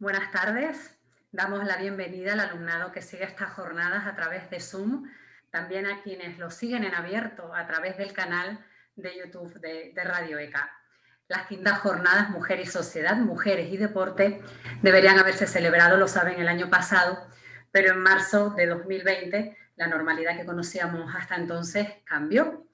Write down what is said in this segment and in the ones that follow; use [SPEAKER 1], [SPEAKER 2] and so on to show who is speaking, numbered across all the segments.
[SPEAKER 1] Buenas tardes. Damos la bienvenida al alumnado que sigue estas jornadas a través de Zoom, también a quienes lo siguen en abierto a través del canal de YouTube de Radio ECA. Las quintas jornadas Mujer y Sociedad, Mujeres y Deporte deberían haberse celebrado, lo saben, el año pasado, pero en marzo de 2020 la normalidad que conocíamos hasta entonces cambió.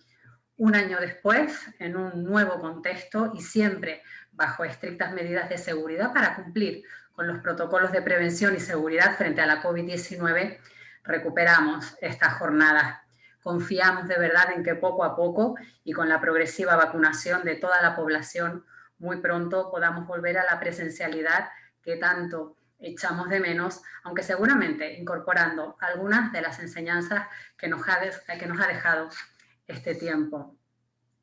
[SPEAKER 1] Un año después, en un nuevo contexto y siempre bajo estrictas medidas de seguridad para cumplir con los protocolos de prevención y seguridad frente a la COVID-19, recuperamos estas jornadas. Confiamos de verdad en que poco a poco y con la progresiva vacunación de toda la población, muy pronto podamos volver a la presencialidad que tanto echamos de menos, aunque seguramente incorporando algunas de las enseñanzas que nos ha dejado este tiempo.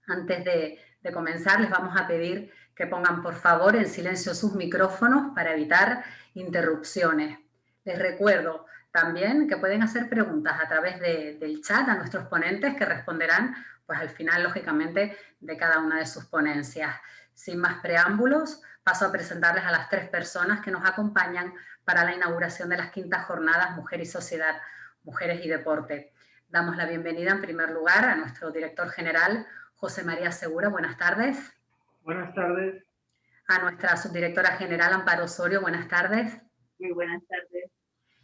[SPEAKER 1] Antes de comenzar, les vamos a pedir que pongan por favor en silencio sus micrófonos para evitar interrupciones. Les recuerdo también que pueden hacer preguntas a través del chat a nuestros ponentes que responderán pues al final, lógicamente, de cada una de sus ponencias. Sin más preámbulos, paso a presentarles a las 3 personas que nos acompañan para la inauguración de las quintas jornadas Mujer y Sociedad, Mujeres y Deporte. Damos la bienvenida en primer lugar a nuestro director general, José María Segura. Buenas tardes.
[SPEAKER 2] Buenas tardes.
[SPEAKER 1] A nuestra subdirectora general, Amparo Osorio. Buenas tardes.
[SPEAKER 3] Muy buenas tardes.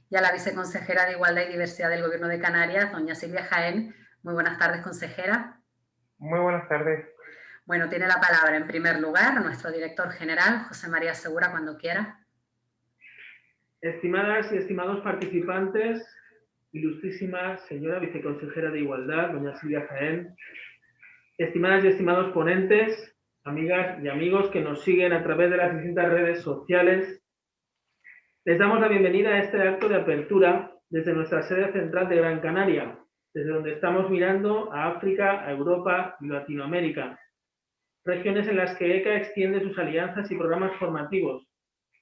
[SPEAKER 1] Y a la viceconsejera de Igualdad y Diversidad del Gobierno de Canarias, doña Silvia Jaén. Muy buenas tardes, consejera.
[SPEAKER 2] Muy buenas tardes.
[SPEAKER 1] Bueno, tiene la palabra en primer lugar nuestro director general, José María Segura, cuando quiera.
[SPEAKER 2] Estimadas y estimados participantes, ilustrísima señora viceconsejera de Igualdad, doña Silvia Jaén, estimadas y estimados ponentes, amigas y amigos que nos siguen a través de las distintas redes sociales, les damos la bienvenida a este acto de apertura desde nuestra sede central de Gran Canaria, desde donde estamos mirando a África, a Europa y Latinoamérica, regiones en las que ECA extiende sus alianzas y programas formativos,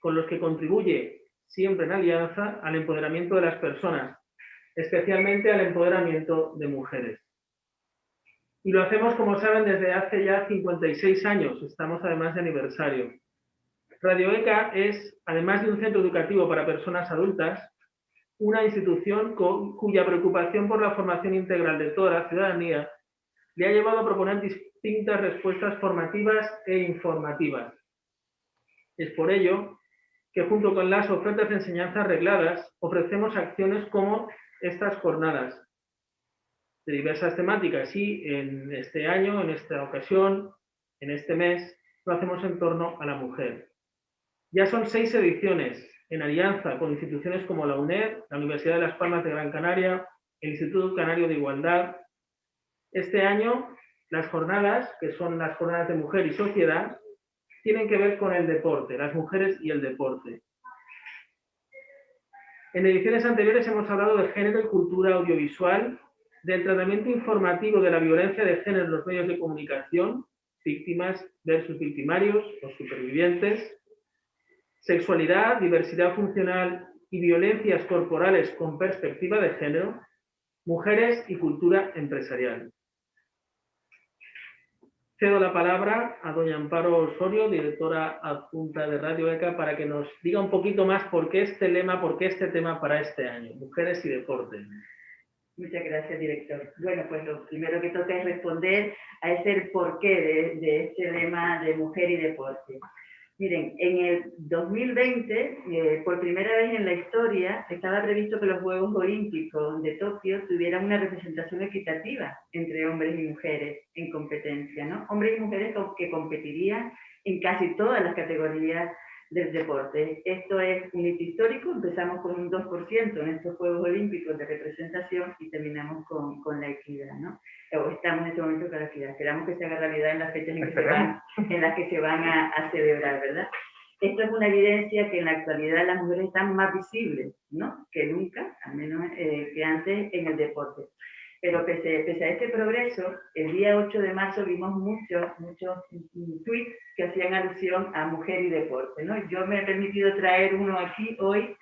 [SPEAKER 2] con los que contribuye, siempre en alianza, al empoderamiento de las personas, especialmente al empoderamiento de mujeres. Y lo hacemos, como saben, desde hace ya 56 años, estamos además de aniversario. Radio ECA es, además de un centro educativo para personas adultas, una institución cuya preocupación por la formación integral de toda la ciudadanía le ha llevado a proponer distintas respuestas formativas e informativas. Es por ello que junto con las ofertas de enseñanza regladas ofrecemos acciones como estas jornadas de diversas temáticas y en este año, en esta ocasión, en este mes, lo hacemos en torno a la mujer. Ya son 6 ediciones en alianza con instituciones como la UNED, la Universidad de Las Palmas de Gran Canaria, el Instituto Canario de Igualdad. Este año, las jornadas, que son las jornadas de mujer y sociedad, tienen que ver con el deporte, las mujeres y el deporte. En ediciones anteriores hemos hablado de género y cultura audiovisual, del tratamiento informativo de la violencia de género en los medios de comunicación, víctimas versus victimarios, los supervivientes, sexualidad, diversidad funcional y violencias corporales con perspectiva de género, mujeres y cultura empresarial. Cedo la palabra a doña Amparo Osorio, directora adjunta de Radio ECA, para que nos diga un poquito más por qué este tema para este año, mujeres y deporte.
[SPEAKER 3] Muchas gracias, director. Bueno, pues lo primero que toca es responder a ese porqué de este lema de mujer y deporte. Miren, en el 2020, por primera vez en la historia, estaba previsto que los Juegos Olímpicos de Tokio tuvieran una representación equitativa entre hombres y mujeres en competencia, ¿no? Hombres y mujeres que competirían en casi todas las categorías del deporte. Esto es un hito histórico, empezamos con un 2% en estos Juegos Olímpicos de representación y terminamos con la equidad, ¿no? O estamos en este momento con la equidad. Esperamos que se haga realidad en las fechas en las que se van a celebrar, ¿verdad? Esto es una evidencia que en la actualidad las mujeres están más visibles, ¿no?, que nunca, al menos que antes en el deporte. Pero pese a este progreso, el día 8 de marzo vimos muchos tweets que hacían alusión a mujer y deporte, ¿no? Yo me he permitido traer uno aquí hoy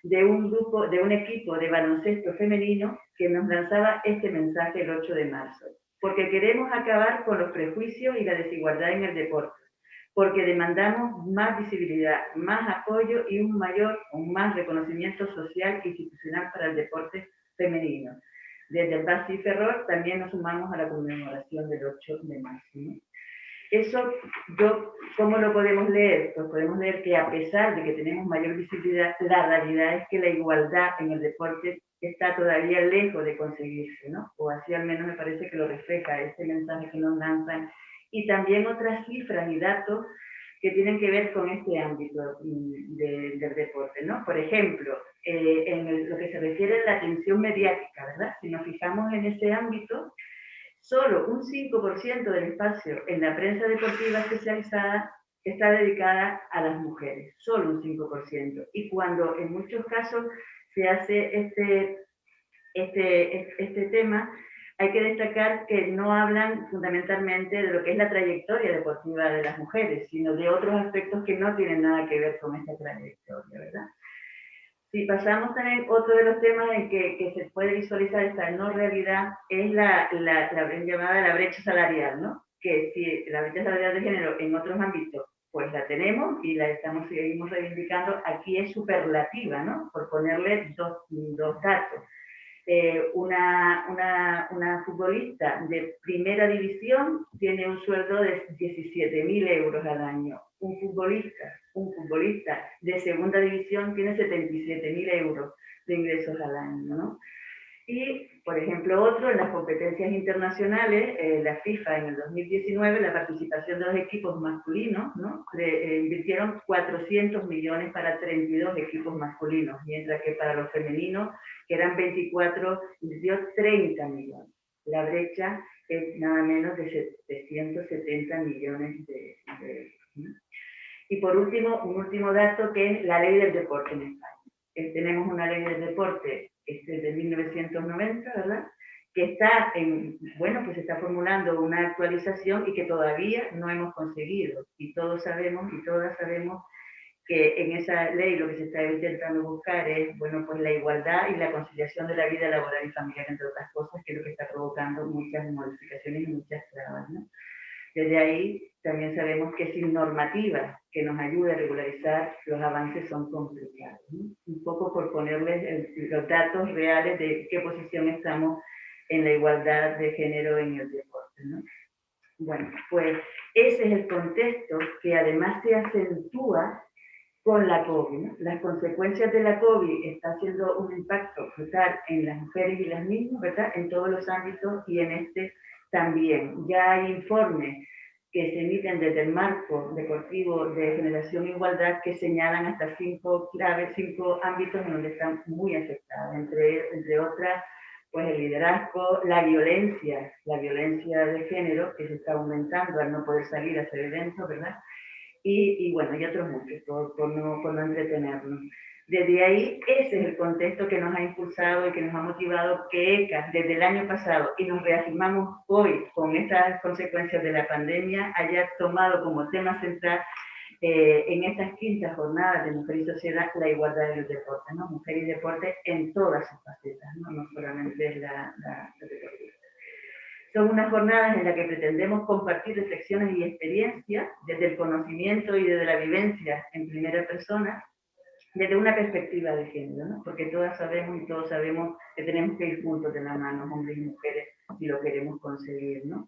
[SPEAKER 3] de un equipo de baloncesto femenino que nos lanzaba este mensaje el 8 de marzo. Porque queremos acabar con los prejuicios y la desigualdad en el deporte. porque demandamos más visibilidad, más apoyo y un más reconocimiento social e institucional para el deporte femenino. Desde el BASI Ferrol también nos sumamos a la conmemoración del 8 de marzo, ¿no? Eso, ¿cómo lo podemos leer? Pues podemos leer que a pesar de que tenemos mayor visibilidad, la realidad es que la igualdad en el deporte está todavía lejos de conseguirse, ¿no? O así al menos me parece que lo refleja este mensaje que nos lanzan. Y también otras cifras y datos que tienen que ver con este ámbito del deporte, ¿no? Por ejemplo, en lo que se refiere a la atención mediática, ¿verdad? Si nos fijamos en ese ámbito, solo un 5% del espacio en la prensa deportiva especializada está dedicada a las mujeres, solo un 5%. Y cuando en muchos casos se hace este tema, hay que destacar que no hablan fundamentalmente de lo que es la trayectoria deportiva de las mujeres, sino de otros aspectos que no tienen nada que ver con esta trayectoria, ¿verdad? Si pasamos también, otro de los temas en que se puede visualizar esta no realidad es la llamada la brecha salarial, ¿no? Que si la brecha salarial de género en otros ámbitos, pues la tenemos y la seguimos reivindicando, aquí es superlativa, ¿no? Por ponerle dos datos. Una futbolista de primera división tiene un sueldo de 17.000 euros al año. Un futbolista de segunda división tiene 77.000 euros de ingresos al año, ¿no? Y, por ejemplo, otro, en las competencias internacionales, la FIFA en el 2019, la participación de los equipos masculinos, ¿no? Invirtieron 400 millones para 32 equipos masculinos, mientras que para los femeninos, que eran 24, invirtió 30 millones. La brecha es nada menos de 770 millones de euros, ¿no? Y por último, un último dato que es la ley del deporte en España. Tenemos una ley del deporte de 1990, ¿verdad? Que está pues está formulando una actualización y que todavía no hemos conseguido. Y todos sabemos y todas sabemos que en esa ley lo que se está intentando buscar es, bueno, pues la igualdad y la conciliación de la vida laboral y familiar, entre otras cosas, que es lo que está provocando muchas modificaciones y muchas trabas, ¿no? Desde ahí también sabemos que sin normativas que nos ayude a regularizar, los avances son complicados, ¿no? Un poco por ponerles los datos reales de qué posición estamos en la igualdad de género en el deporte, ¿no? Bueno, pues ese es el contexto que además se acentúa con la COVID, ¿no? Las consecuencias de la COVID está haciendo un impacto brutal en las mujeres y las niñas, ¿verdad? En todos los ámbitos y en este también. Ya hay informes que se emiten desde el marco deportivo de Generación Igualdad que señalan hasta 5 ámbitos en donde están muy afectados, entre otras, pues el liderazgo, la violencia de género que se está aumentando al no poder salir a hacer eventos, ¿verdad? Y bueno, y otros muchos, por no entretenernos. Desde ahí, ese es el contexto que nos ha impulsado y que nos ha motivado que ECA, desde el año pasado, y nos reafirmamos hoy con estas consecuencias de la pandemia, haya tomado como tema central en estas quintas jornadas de Mujer y Sociedad la igualdad en el deporte, ¿no? Mujer y deporte en todas sus facetas, no solamente la deportiva. Son unas jornadas en las que pretendemos compartir reflexiones y experiencias desde el conocimiento y desde la vivencia en primera persona, desde una perspectiva de género, ¿no? Porque todas sabemos y todos sabemos que tenemos que ir juntos de la mano, hombres y mujeres, si lo queremos conseguir, ¿no?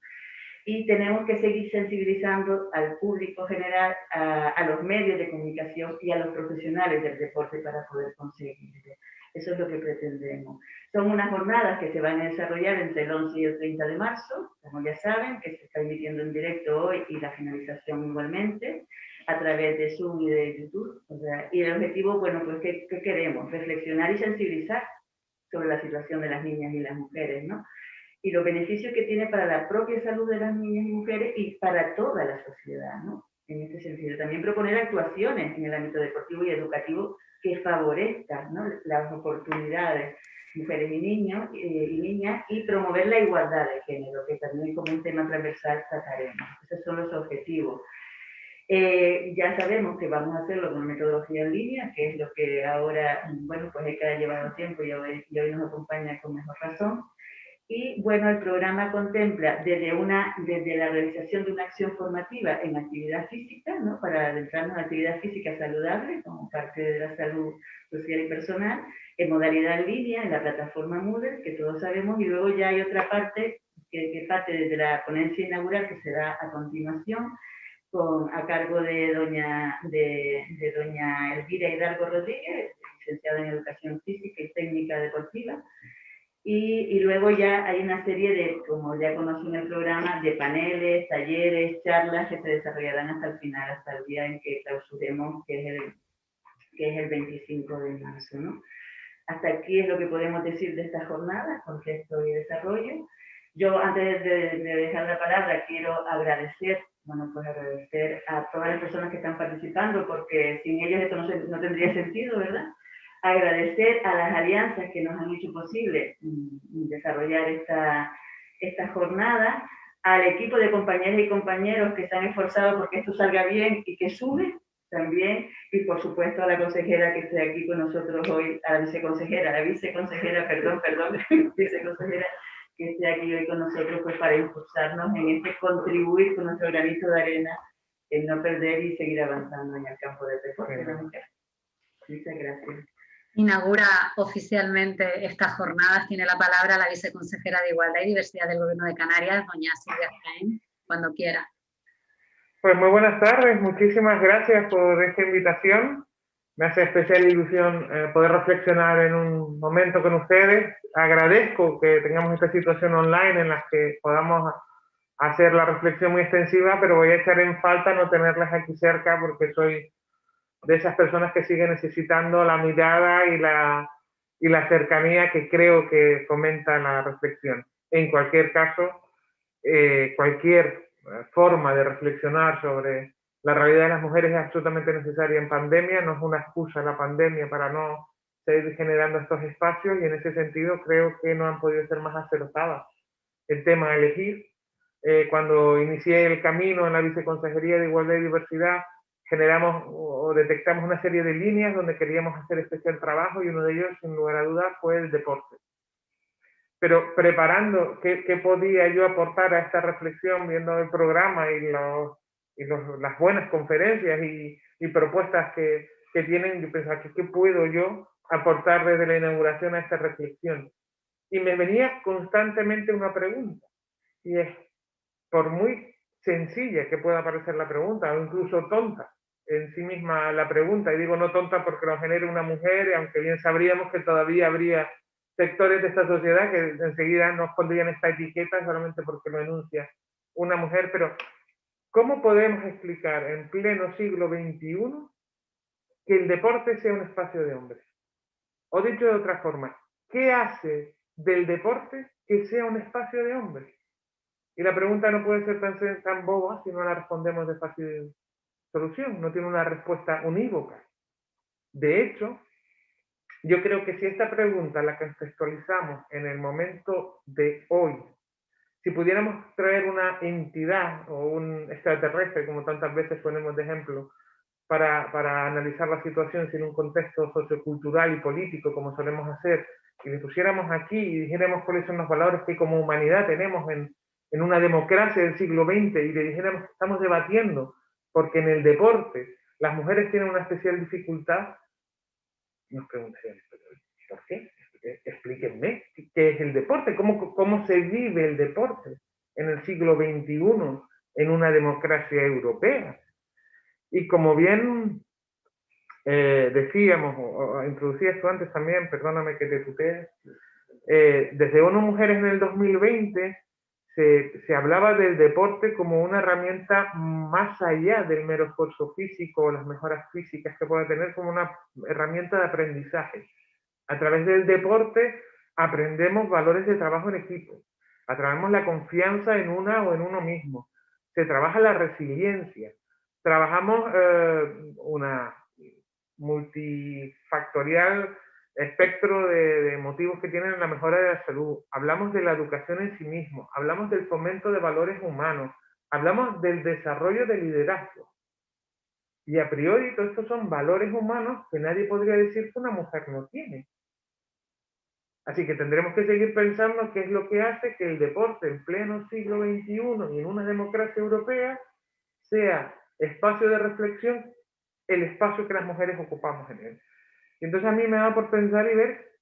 [SPEAKER 3] Y tenemos que seguir sensibilizando al público general, a los medios de comunicación y a los profesionales del deporte para poder conseguirlo. Eso es lo que pretendemos. Son unas jornadas que se van a desarrollar entre el 11 y el 30 de marzo, como ya saben, que se está emitiendo en directo hoy y la finalización igualmente, a través de Zoom y de YouTube. O sea, y el objetivo, bueno, pues, ¿qué queremos? Reflexionar y sensibilizar sobre la situación de las niñas y las mujeres, ¿no? Y los beneficios que tiene para la propia salud de las niñas y mujeres y para toda la sociedad, ¿no? En este sentido, también proponer actuaciones en el ámbito deportivo y educativo que favorezcan, ¿no?, las oportunidades mujeres y niños y niñas y promover la igualdad de género, que también como un tema transversal trataremos. Esos son los objetivos. Ya sabemos que vamos a hacerlo con metodología en línea, que es lo que ahora, bueno, pues ha llevado tiempo y hoy nos acompaña con mejor razón. Y bueno, el programa contempla desde la realización de una acción formativa en actividad física, ¿no? Para adentrarnos en actividad física saludable como parte de la salud social y personal, en modalidad en línea, en la plataforma Moodle, que todos sabemos, y luego ya hay otra parte que parte desde la ponencia inaugural que se da a continuación, a cargo de doña Elvira Hidalgo Rodríguez, licenciada en Educación Física y Técnica Deportiva. Y luego ya hay una serie de, como ya conocen el programa, de paneles, talleres, charlas que se desarrollarán hasta el final, hasta el día en que clausuremos, que es el 25 de marzo, ¿no? Hasta aquí es lo que podemos decir de esta jornada, contexto y desarrollo. Yo, antes de dejar la palabra, quiero agradecer a todas las personas que están participando, porque sin ellos esto no tendría sentido, ¿verdad? Agradecer a las alianzas que nos han hecho posible desarrollar esta jornada, al equipo de compañeras y compañeros que se han esforzado porque esto salga bien y que sume también, y por supuesto a la consejera que esté aquí con nosotros hoy, a la viceconsejera, viceconsejera que esté aquí hoy con nosotros, pues para impulsarnos en este contribuir con nuestro granito de arena en no perder y seguir avanzando en el campo del deporte de la mujer. Muchas gracias.
[SPEAKER 1] Inaugura oficialmente estas jornadas. Tiene la palabra la viceconsejera de Igualdad y Diversidad del Gobierno de Canarias, doña Silvia Jaén, cuando quiera.
[SPEAKER 4] Pues muy buenas tardes, muchísimas gracias por esta invitación. Me hace especial ilusión poder reflexionar en un momento con ustedes. Agradezco que tengamos esta situación online en la que podamos hacer la reflexión muy extensiva, pero voy a echar en falta no tenerlas aquí cerca porque soy de esas personas que siguen necesitando la mirada y la cercanía que creo que fomenta la reflexión. En cualquier caso, cualquier forma de reflexionar sobre la realidad de las mujeres es absolutamente necesaria en pandemia, no es una excusa la pandemia para no seguir generando estos espacios, y en ese sentido creo que no han podido ser más acertadas. El tema a elegir, cuando inicié el camino en la Viceconsejería de Igualdad y Diversidad, generamos o detectamos una serie de líneas donde queríamos hacer especial trabajo, y uno de ellos, sin lugar a dudas, fue el deporte. Pero preparando qué podía yo aportar a esta reflexión, viendo el programa y las buenas conferencias y propuestas que tienen, yo pensaba, ¿qué puedo yo aportar desde la inauguración a esta reflexión? Y me venía constantemente una pregunta, y es, por muy sencilla que pueda parecer la pregunta, o incluso tonta en sí misma la pregunta, y digo no tonta porque lo genere una mujer, aunque bien sabríamos que todavía habría sectores de esta sociedad que enseguida nos pondrían esta etiqueta solamente porque lo enuncia una mujer, pero ¿cómo podemos explicar en pleno siglo XXI que el deporte sea un espacio de hombres? O dicho de otra forma, ¿qué hace del deporte que sea un espacio de hombres? Y la pregunta no puede ser tan boba si no la respondemos de fácil solución, no tiene una respuesta unívoca. De hecho, yo creo que si esta pregunta la contextualizamos en el momento de hoy, si pudiéramos traer una entidad o un extraterrestre, como tantas veces ponemos de ejemplo, para analizar la situación sin un contexto sociocultural y político, como solemos hacer, y le pusiéramos aquí y dijéramos cuáles son los valores que como humanidad tenemos en una democracia del siglo XX, y le dijéramos que estamos debatiendo porque en el deporte las mujeres tienen una especial dificultad, nos preguntarían, ¿por qué? Explíquenme qué es el deporte, cómo se vive el deporte en el siglo XXI en una democracia europea. Y como bien decíamos, o introducías tú antes también, perdóname que te tutee, desde ONU Mujeres en el 2020 se hablaba del deporte como una herramienta más allá del mero esfuerzo físico o las mejoras físicas que pueda tener, como una herramienta de aprendizaje. A través del deporte aprendemos valores de trabajo en equipo, aprendemos la confianza en una o en uno mismo, se trabaja la resiliencia, trabajamos una multifactorial espectro de motivos que tienen la mejora de la salud, hablamos de la educación en sí mismo, hablamos del fomento de valores humanos, hablamos del desarrollo del liderazgo. Y a priori todos estos son valores humanos que nadie podría decir que una mujer no tiene. Así que tendremos que seguir pensando qué es lo que hace que el deporte en pleno siglo XXI y en una democracia europea sea espacio de reflexión, el espacio que las mujeres ocupamos en él. Y entonces a mí me da por pensar y ver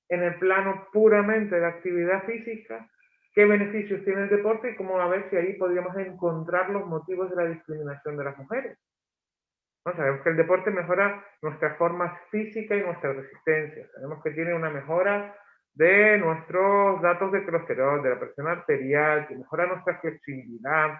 [SPEAKER 4] en el plano puramente de actividad física qué beneficios tiene el deporte y cómo a ver si ahí podríamos encontrar los motivos de la discriminación de las mujeres. ¿No? Sabemos que el deporte mejora nuestras formas físicas y nuestra resistencia. Sabemos que tiene una mejora de nuestros datos de colesterol, de la presión arterial, que mejora nuestra flexibilidad,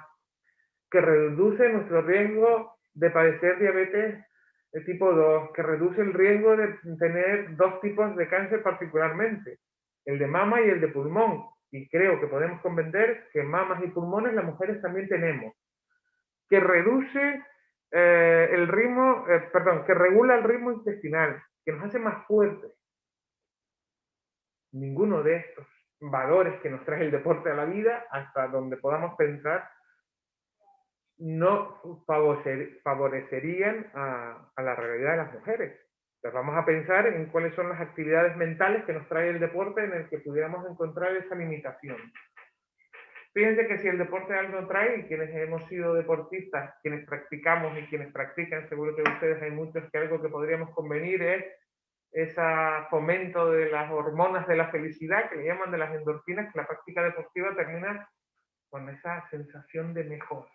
[SPEAKER 4] que reduce nuestro riesgo de padecer diabetes de tipo 2, que reduce el riesgo de tener dos tipos de cáncer particularmente, el de mama y el de pulmón. Y creo que podemos comprender que mamas y pulmones las mujeres también tenemos. Que reduce el ritmo, que regula el ritmo intestinal, que nos hace más fuertes. Ninguno de estos valores que nos trae el deporte a la vida, hasta donde podamos pensar, no favorecerían a la realidad de las mujeres. Entonces vamos a pensar en cuáles son las actividades mentales que nos trae el deporte en el que pudiéramos encontrar esa limitación. Fíjense que si el deporte algo trae, y quienes hemos sido deportistas, quienes practicamos y quienes practican, seguro que ustedes hay muchos que algo que podríamos convenir es ese fomento de las hormonas de la felicidad, que le llaman de las endorfinas, que la práctica deportiva termina con esa sensación de mejora.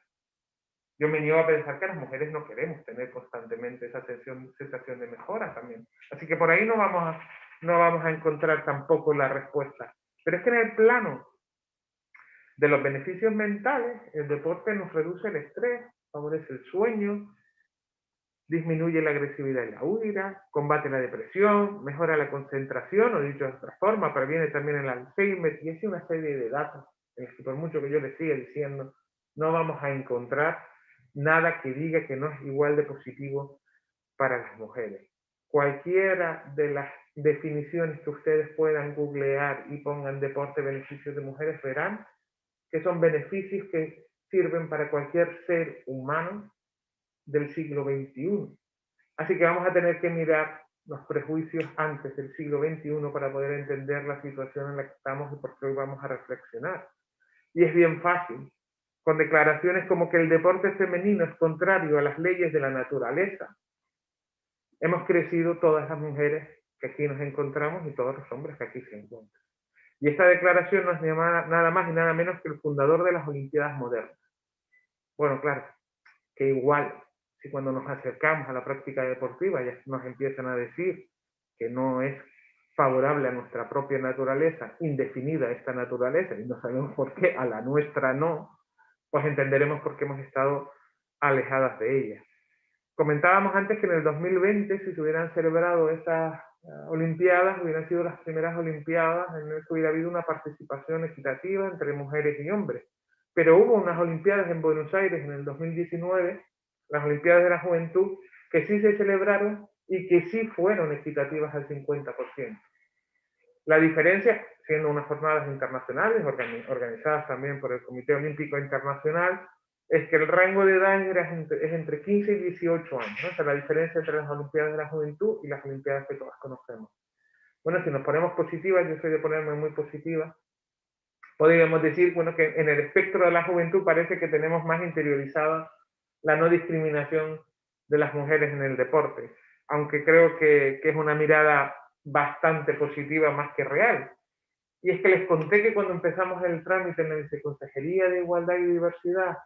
[SPEAKER 4] Yo me niego a pensar que las mujeres no queremos tener constantemente esa sensación de mejora también. Así que por ahí no vamos a encontrar tampoco la respuesta. Pero es que en el plano de los beneficios mentales, el deporte nos reduce el estrés, favorece el sueño, disminuye la agresividad y la ira, combate la depresión, mejora la concentración, o dicho de otra forma, previene también el Alzheimer, y así una serie de datos en los que por mucho que yo les siga diciendo, no vamos a encontrar nada que diga que no es igual de positivo para las mujeres. Cualquiera de las definiciones que ustedes puedan googlear y pongan deporte, beneficios de mujeres, verán que son beneficios que sirven para cualquier ser humano del siglo XXI. Así que vamos a tener que mirar los prejuicios antes del siglo XXI para poder entender la situación en la que estamos y por qué hoy vamos a reflexionar. Y es bien fácil, con declaraciones como que el deporte femenino es contrario a las leyes de la naturaleza. Hemos crecido todas las mujeres que aquí nos encontramos y todos los hombres que aquí se encuentran. Y esta declaración no es nada más y nada menos que el fundador de las Olimpiadas modernas. Bueno, claro, que igual, si cuando nos acercamos a la práctica deportiva ya nos empiezan a decir que no es favorable a nuestra propia naturaleza, indefinida esta naturaleza, y no sabemos por qué, a la nuestra no, pues entenderemos por qué hemos estado alejadas de ella. Comentábamos antes que en el 2020, si se hubieran celebrado estas Olimpiadas, hubieran sido las primeras Olimpiadas en las que hubiera habido una participación equitativa entre mujeres y hombres. Pero hubo unas Olimpiadas en Buenos Aires en el 2019, las Olimpiadas de la Juventud, que sí se celebraron y que sí fueron equitativas al 50%. La diferencia, siendo unas jornadas internacionales, organizadas también por el Comité Olímpico Internacional, es que el rango de edad es entre 15 y 18 años, ¿no? O sea, la diferencia entre las Olimpiadas de la Juventud y las Olimpiadas que todas conocemos. Bueno, si nos ponemos positivas, yo soy de ponerme muy positiva, podríamos decir, bueno, que en el espectro de la juventud parece que tenemos más interiorizada la no discriminación de las mujeres en el deporte, aunque creo que es una mirada bastante positiva más que real. Y es que les conté que cuando empezamos el trámite en la Viceconsejería de Igualdad y Diversidad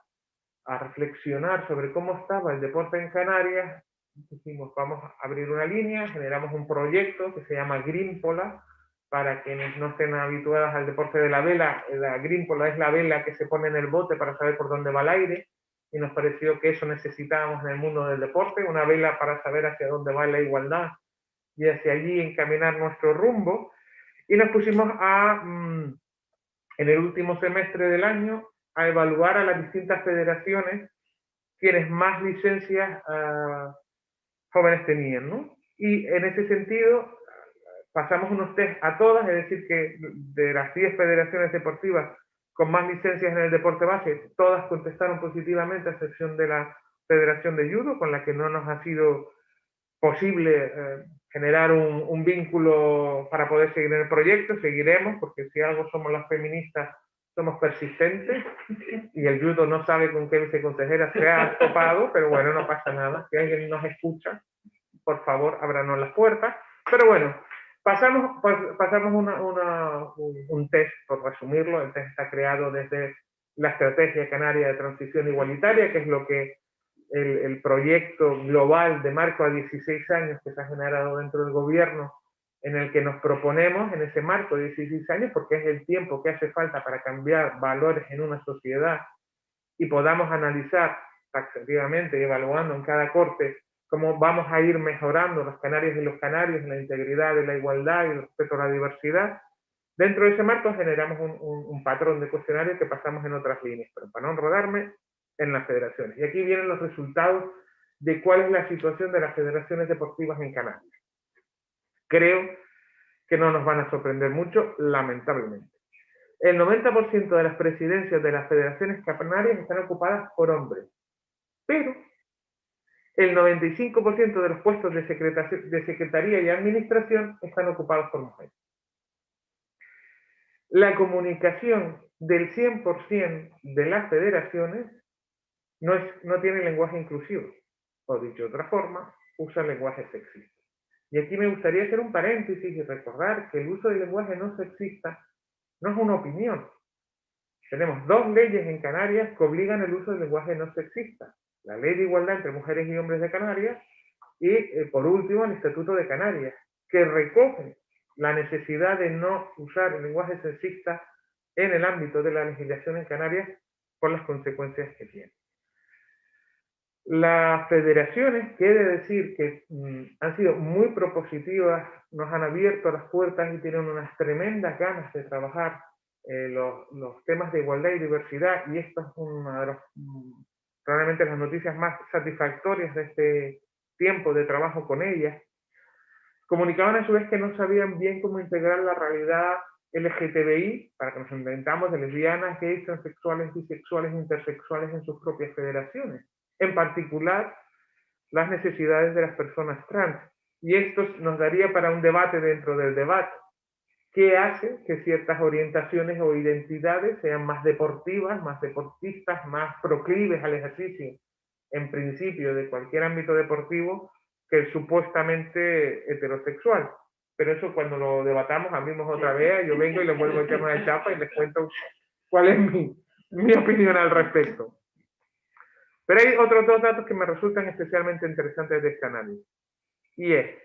[SPEAKER 4] a reflexionar sobre cómo estaba el deporte en Canarias, dijimos, vamos a abrir una línea, generamos un proyecto que se llama Greenpola. Para quienes no estén habituadas al deporte de la vela, la Greenpola es la vela que se pone en el bote para saber por dónde va el aire, y nos pareció que eso necesitábamos en el mundo del deporte, una vela para saber hacia dónde va la igualdad y hacia allí encaminar nuestro rumbo. Y nos pusimos en el último semestre del año a evaluar a las distintas federaciones quienes más licencias jóvenes tenían, ¿no? Y en ese sentido pasamos unos test a todas, es decir, que de las 10 federaciones deportivas con más licencias en el deporte base, todas contestaron positivamente, a excepción de la Federación de Judo, con la que no nos ha sido posible generar un vínculo para poder seguir en el proyecto. Seguiremos, porque si algo somos las feministas, somos persistentes, y el judo no sabe con qué viceconsejera se ha topado, pero bueno, no pasa nada. Si alguien nos escucha, por favor, ábranos las puertas. Pero bueno, pasamos un test, por resumirlo. El test está creado desde la Estrategia Canaria de Transición Igualitaria, que es lo que el proyecto global de marco a 16 años que se ha generado dentro del gobierno, en el que nos proponemos en ese marco de 16 años, porque es el tiempo que hace falta para cambiar valores en una sociedad y podamos analizar taxativamente y evaluando en cada corte cómo vamos a ir mejorando los canarios y los canarios en la integridad de la igualdad y el respeto a la diversidad. Dentro de ese marco generamos un patrón de cuestionario que pasamos en otras líneas, pero para no enredarme, en las federaciones. Y aquí vienen los resultados de cuál es la situación de las federaciones deportivas en Canarias. Creo que no nos van a sorprender mucho, lamentablemente. El 90% de las presidencias de las federaciones canarias están ocupadas por hombres, pero el 95% de los puestos de secretaría y administración están ocupados por mujeres. La comunicación del 100% de las federaciones no tiene lenguaje inclusivo, o dicho de otra forma, usa lenguaje sexista. Y aquí me gustaría hacer un paréntesis y recordar que el uso del lenguaje no sexista no es una opinión. Tenemos 2 leyes en Canarias que obligan el uso del lenguaje no sexista. La Ley de Igualdad entre Mujeres y Hombres de Canarias y, por último, el Estatuto de Canarias, que recoge la necesidad de no usar el lenguaje sexista en el ámbito de la legislación en Canarias por las consecuencias que tiene. Las federaciones, quiere decir que han sido muy propositivas, nos han abierto las puertas y tienen unas tremendas ganas de trabajar los temas de igualdad y diversidad, y esto es una de las, probablemente las noticias más satisfactorias de este tiempo de trabajo con ellas. Comunicaban a su vez que no sabían bien cómo integrar la realidad LGTBI, para que nos inventamos de lesbianas, gays, transexuales, bisexuales, intersexuales en sus propias federaciones. En particular, las necesidades de las personas trans. Y esto nos daría para un debate dentro del debate. ¿Qué hace que ciertas orientaciones o identidades sean más deportivas, más deportistas, más proclives al ejercicio, en principio, de cualquier ámbito deportivo, que el supuestamente heterosexual? Pero eso, cuando lo debatamos, abrimos otra vez, yo vengo y les vuelvo a echar una chapa y les cuento cuál es mi opinión al respecto. Pero hay otros 2 datos que me resultan especialmente interesantes de este análisis. Y es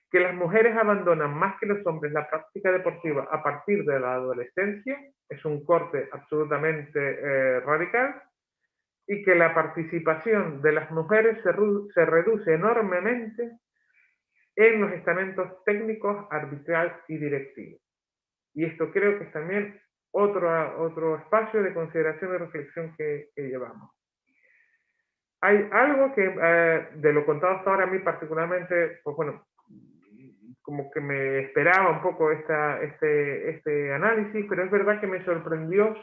[SPEAKER 4] que las mujeres abandonan más que los hombres la práctica deportiva a partir de la adolescencia, es un corte absolutamente radical, y que la participación de las mujeres se reduce enormemente en los estamentos técnicos, arbitral y directivos. Y esto creo que es también otro espacio de consideración y reflexión que llevamos. Hay algo que, de lo contado hasta ahora, a mí particularmente, pues bueno, como que me esperaba un poco este análisis, pero es verdad que me sorprendió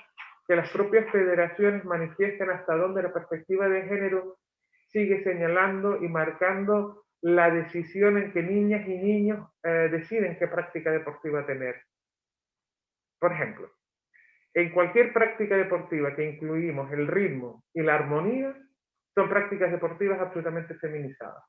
[SPEAKER 4] que las propias federaciones manifiesten hasta dónde la perspectiva de género sigue señalando y marcando la decisión en que niñas y niños deciden qué práctica deportiva tener. Por ejemplo, en cualquier práctica deportiva que incluimos el ritmo y la armonía, son prácticas deportivas absolutamente feminizadas.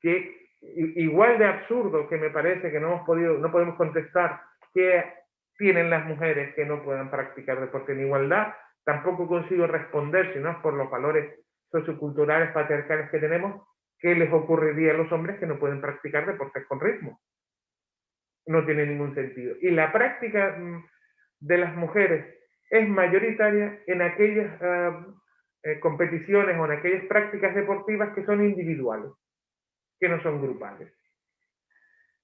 [SPEAKER 4] Que igual de absurdo que me parece que no podemos contestar qué tienen las mujeres que no puedan practicar deporte en igualdad, tampoco consigo responder, si no es por los valores socioculturales patriarcales que tenemos, qué les ocurriría a los hombres que no pueden practicar deportes con ritmo. No tiene ningún sentido. Y la práctica de las mujeres es mayoritaria en aquellas competiciones o en aquellas prácticas deportivas que son individuales, que no son grupales.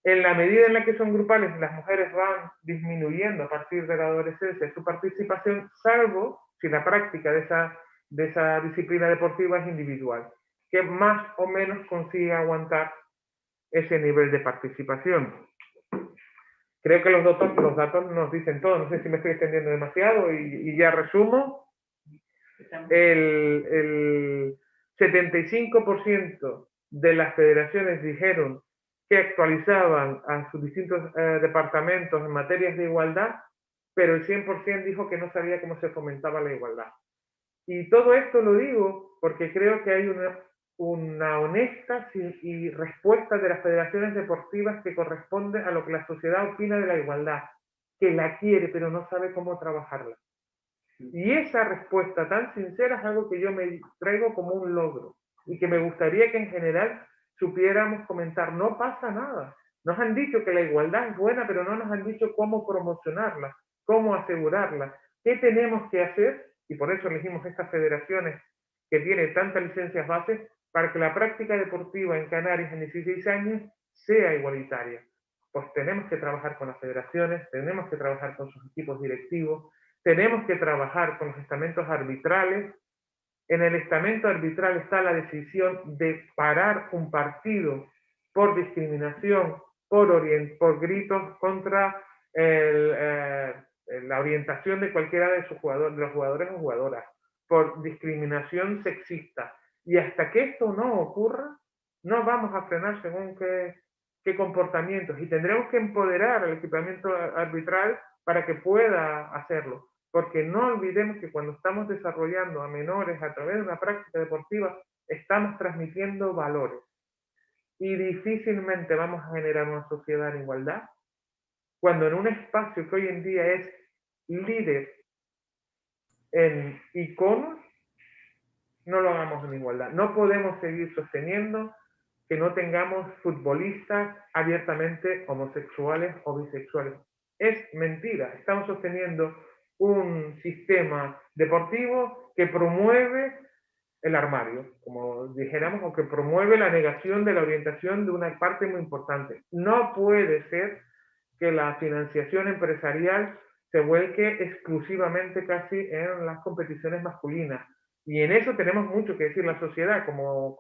[SPEAKER 4] En la medida en la que son grupales, las mujeres van disminuyendo a partir de la adolescencia su participación, salvo si la práctica de esa disciplina deportiva es individual, que más o menos consigue aguantar ese nivel de participación. Creo que los datos nos dicen todo. No sé si me estoy extendiendo demasiado y ya resumo. El 75% de las federaciones dijeron que actualizaban a sus distintos departamentos en materias de igualdad, pero el 100% dijo que no sabía cómo se fomentaba la igualdad. Y todo esto lo digo porque creo que hay una honesta y respuesta de las federaciones deportivas que corresponde a lo que la sociedad opina de la igualdad, que la quiere pero no sabe cómo trabajarla. Y esa respuesta tan sincera es algo que yo me traigo como un logro y que me gustaría que en general supiéramos comentar. No pasa nada. Nos han dicho que la igualdad es buena, pero no nos han dicho cómo promocionarla, cómo asegurarla, qué tenemos que hacer, y por eso elegimos estas federaciones que tienen tantas licencias bases, para que la práctica deportiva en Canarias en 16 años sea igualitaria. Pues tenemos que trabajar con las federaciones, tenemos que trabajar con sus equipos directivos, tenemos que trabajar con los estamentos arbitrales. En el estamento arbitral está la decisión de parar un partido por discriminación, por gritos contra la orientación de cualquiera de sus jugadores, de los jugadores o jugadoras, por discriminación sexista. Y hasta que esto no ocurra, no vamos a frenar según qué comportamientos. Y tendremos que empoderar al equipamiento arbitral para que pueda hacerlo. Porque no olvidemos que cuando estamos desarrollando a menores a través de una práctica deportiva, estamos transmitiendo valores. Y difícilmente vamos a generar una sociedad en igualdad cuando en un espacio que hoy en día es líder en iconos, no lo hagamos en igualdad. No podemos seguir sosteniendo que no tengamos futbolistas abiertamente homosexuales o bisexuales. Es mentira. Estamos sosteniendo un sistema deportivo que promueve el armario, como dijéramos, o que promueve la negación de la orientación de una parte muy importante. No puede ser que la financiación empresarial se vuelque exclusivamente casi en las competiciones masculinas. Y en eso tenemos mucho que decir la sociedad como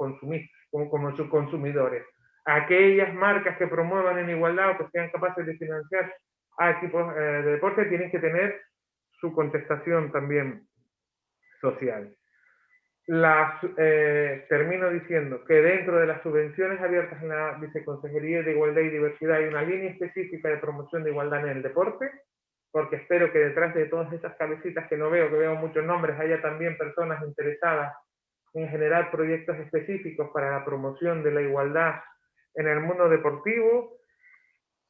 [SPEAKER 4] sus consumidores. Aquellas marcas que promuevan en igualdad o que sean capaces de financiar a equipos de deporte tienen que tener su contestación también social. Termino diciendo que dentro de las subvenciones abiertas en la Viceconsejería de Igualdad y Diversidad hay una línea específica de promoción de igualdad en el deporte, porque espero que detrás de todas esas cabecitas que veo muchos nombres, haya también personas interesadas en generar proyectos específicos para la promoción de la igualdad en el mundo deportivo,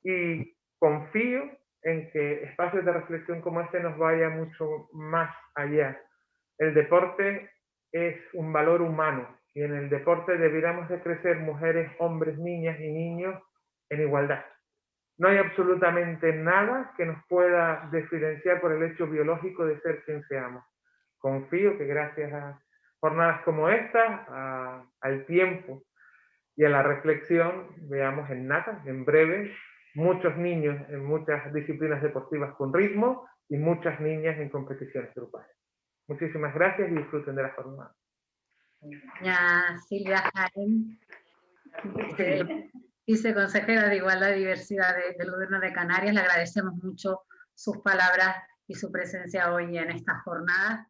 [SPEAKER 4] y confío en que espacios de reflexión como este nos vaya mucho más allá. El deporte es un valor humano y en el deporte deberíamos de crecer mujeres, hombres, niñas y niños en igualdad. No hay absolutamente nada que nos pueda diferenciar por el hecho biológico de ser quien seamos. Confío que gracias a jornadas como esta, al tiempo y a la reflexión, veamos en nada, en breve, muchos niños en muchas disciplinas deportivas con ritmo y muchas niñas en competiciones grupales. Muchísimas gracias y disfruten de la jornada.
[SPEAKER 1] Doña Silvia Jaén, viceconsejera de Igualdad y Diversidad del Gobierno de Canarias, le agradecemos mucho sus palabras y su presencia hoy en esta jornada.